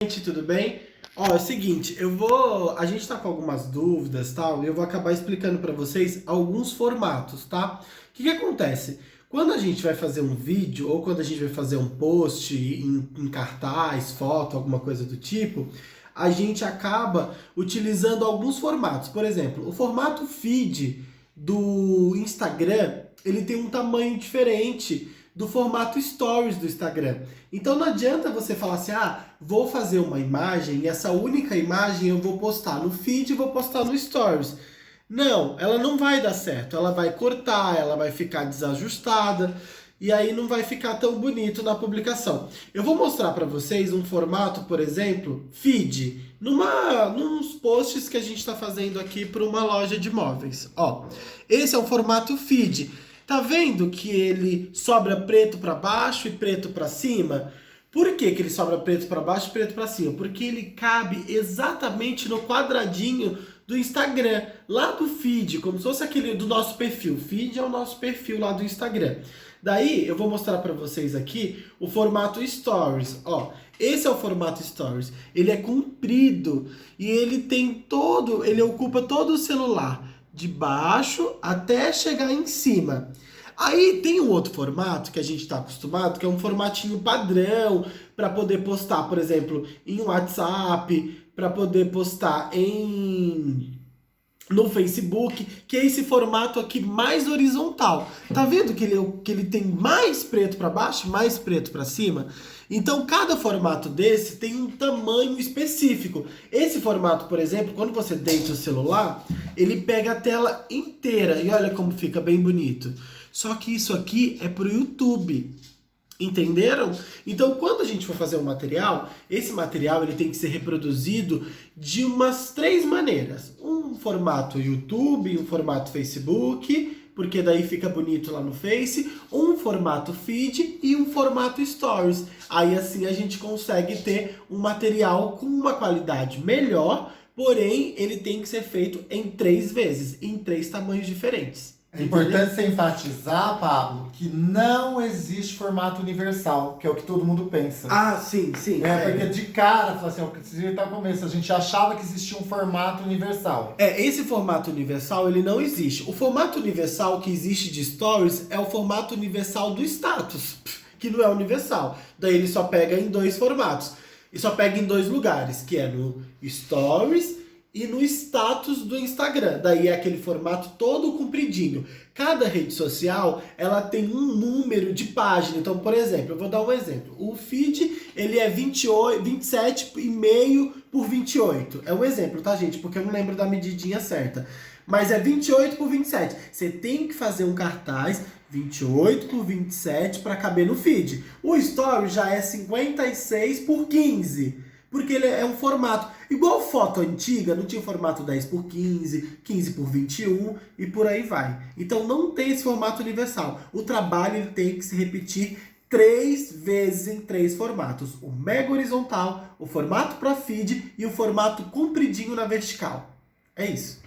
Gente, tudo bem? Ó, é o seguinte, a gente tá com algumas dúvidas, tal, e eu vou acabar explicando para vocês alguns formatos, tá? O que que acontece? Quando a gente vai fazer um vídeo ou quando a gente vai fazer um post em cartaz, foto, alguma coisa do tipo, a gente acaba utilizando alguns formatos. Por exemplo, o formato feed do Instagram, ele tem um tamanho diferente do formato stories do Instagram. Então não adianta você falar assim, vou fazer uma imagem e essa única imagem eu vou postar no feed e vou postar no stories. Não, ela não vai dar certo, ela vai cortar, ela vai ficar desajustada e aí não vai ficar tão bonito na publicação. Eu vou mostrar para vocês um formato, por exemplo, feed, nos posts que a gente está fazendo aqui para uma loja de móveis. Ó, esse é o formato feed. Tá vendo que ele sobra preto para baixo e preto para cima? Por que que ele sobra preto para baixo e preto para cima? Porque ele cabe exatamente no quadradinho do Instagram, lá do feed, como se fosse aquele do nosso perfil. Feed é o nosso perfil lá do Instagram. Daí eu vou mostrar para vocês aqui o formato Stories. Ó, esse é o formato Stories. Ele é comprido e ele ocupa todo o celular, de baixo até chegar em cima. Aí tem um outro formato que a gente está acostumado, que é um formatinho padrão para poder postar, por exemplo, em WhatsApp, para poder postar no Facebook, que é esse formato aqui mais horizontal. Tá vendo que ele tem mais preto para baixo, mais preto para cima? Então, cada formato desse tem um tamanho específico. Esse formato, por exemplo, quando você deita o celular, ele pega a tela inteira e olha como fica bem bonito. Só que isso aqui é pro YouTube. Entenderam? Então, quando a gente for fazer um material, esse material ele tem que ser reproduzido de umas 3 maneiras. Um formato YouTube, um formato Facebook, porque daí fica bonito lá no Face, um formato feed e um formato stories. Aí assim a gente consegue ter um material com uma qualidade melhor, porém ele tem que ser feito em 3 vezes, em 3 tamanhos diferentes. É importante você enfatizar, Pablo, que não existe formato universal, que é o que todo mundo pensa. Sim. Porque de cara, fala assim, você tá no começo, a gente achava que existia um formato universal. Esse formato universal, ele não existe. O formato universal que existe de stories é o formato universal do status, que não é universal. Daí ele só pega em 2 formatos. E só pega em 2 lugares, que é no stories e no status do Instagram. Daí é aquele formato todo compridinho. Cada rede social, ela tem um número de página. Então, por exemplo, eu vou dar um exemplo. O feed, ele é 27,5 por 28. É um exemplo, tá, gente? Porque eu não lembro da medidinha certa. Mas é 28 por 27. Você tem que fazer um cartaz 28 por 27 para caber no feed. O story já é 56 por 15. Porque ele é um formato, igual foto antiga, não tinha formato 10 por 15, 15 por 21 e por aí vai. Então não tem esse formato universal. O trabalho ele tem que se repetir 3 vezes em 3 formatos. O mega horizontal, o formato para feed e o formato compridinho na vertical. É isso.